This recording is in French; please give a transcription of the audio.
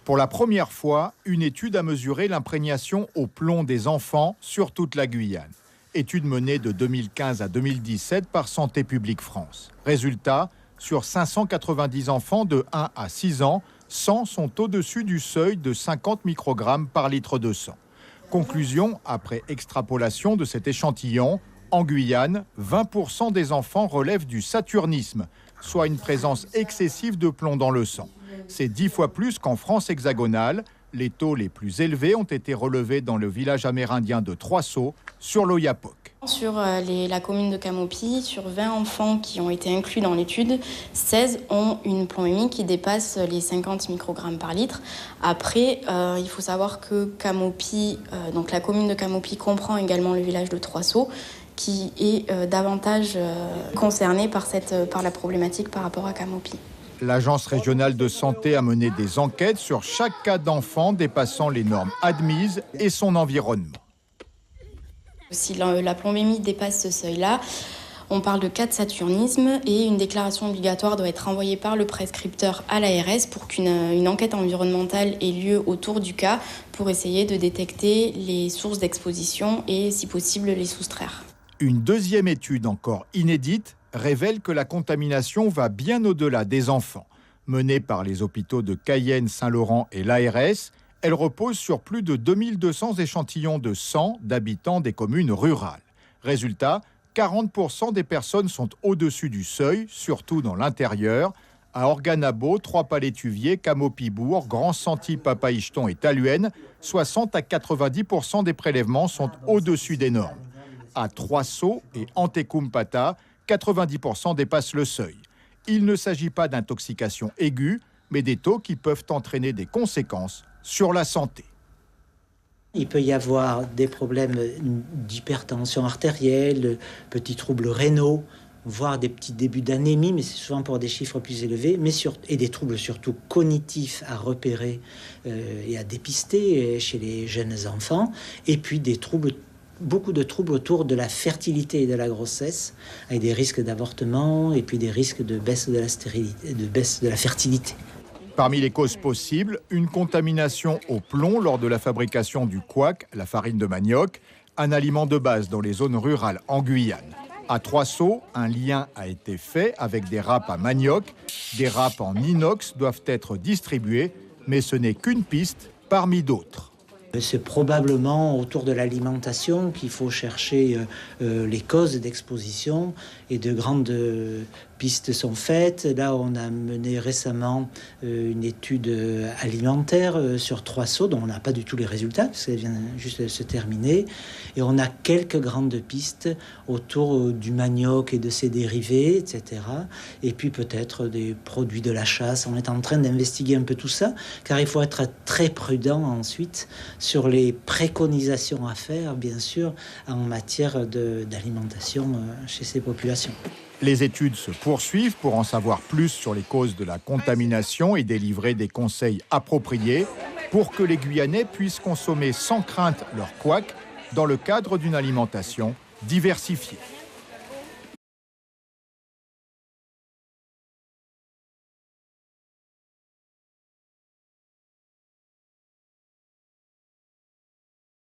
Pour la première fois, une étude a mesuré l'imprégnation au plomb des enfants sur toute la Guyane. Étude menée de 2015 à 2017 par Santé publique France. Résultat, sur 590 enfants de 1 à 6 ans, 100 sont au-dessus du seuil de 50 microgrammes par litre de sang. Conclusion, après extrapolation de cet échantillon, en Guyane, 20% des enfants relèvent du saturnisme, soit une présence excessive de plomb dans le sang. C'est 10 fois plus qu'en France hexagonale. Les taux les plus élevés ont été relevés dans le village amérindien de Trois-Sauts, sur l'Oyapock. Sur la commune de Camopi, sur 20 enfants qui ont été inclus dans l'étude, 16 ont une plombémie qui dépasse les 50 microgrammes par litre. Après, il faut savoir que Camopi, donc la commune de Camopi comprend également le village de Trois-Sauts, qui est davantage concerné par la problématique par rapport à Camopi. L'Agence régionale de santé a mené des enquêtes sur chaque cas d'enfant dépassant les normes admises et son environnement. Si la plombémie dépasse ce seuil-là, on parle de cas de saturnisme et une déclaration obligatoire doit être envoyée par le prescripteur à l'ARS pour qu'une enquête environnementale ait lieu autour du cas pour essayer de détecter les sources d'exposition et, si possible, les soustraire. Une deuxième étude encore inédite révèle que la contamination va bien au-delà des enfants. Menée par les hôpitaux de Cayenne, Saint-Laurent et l'ARS, elle repose sur plus de 2200 échantillons de sang d'habitants des communes rurales. Résultat, 40% des personnes sont au-dessus du seuil, surtout dans l'intérieur. À Organabo, Trois-Palétuviers, Camopi-Bourg, Grand-Santi, Papaïcheton et Taluène, 60 à 90% des prélèvements sont au-dessus des normes. À Trois-Sauts et Antékoum-Pata, 90% dépassent le seuil. Il ne s'agit pas d'intoxication aiguë, mais des taux qui peuvent entraîner des conséquences sur la santé. Il peut y avoir des problèmes d'hypertension artérielle, petits troubles rénaux, voire des petits débuts d'anémie, mais c'est souvent pour des chiffres plus élevés, et des troubles surtout cognitifs à repérer et à dépister chez les jeunes enfants, et puis beaucoup de troubles autour de la fertilité et de la grossesse, avec des risques d'avortement et puis des risques de baisse de la stérilité, de baisse de la fertilité. Parmi les causes possibles, une contamination au plomb lors de la fabrication du couac, la farine de manioc, un aliment de base dans les zones rurales en Guyane. À Trois-Sauts, un lien a été fait avec des râpes à manioc. Des râpes en inox doivent être distribuées, mais ce n'est qu'une piste parmi d'autres. C'est probablement autour de l'alimentation qu'il faut chercher les causes d'exposition, et de grandes pistes sont faites. Là, on a mené récemment une étude alimentaire sur Trois-Sauts, dont on n'a pas du tout les résultats, parce qu'elle vient juste de se terminer. Et on a quelques grandes pistes autour du manioc et de ses dérivés, etc. Et puis peut-être des produits de la chasse. On est en train d'investiguer un peu tout ça, car il faut être très prudent ensuite sur les préconisations à faire, bien sûr, en matière d'alimentation chez ces populations. Les études se poursuivent pour en savoir plus sur les causes de la contamination et délivrer des conseils appropriés pour que les Guyanais puissent consommer sans crainte leur couac dans le cadre d'une alimentation diversifiée.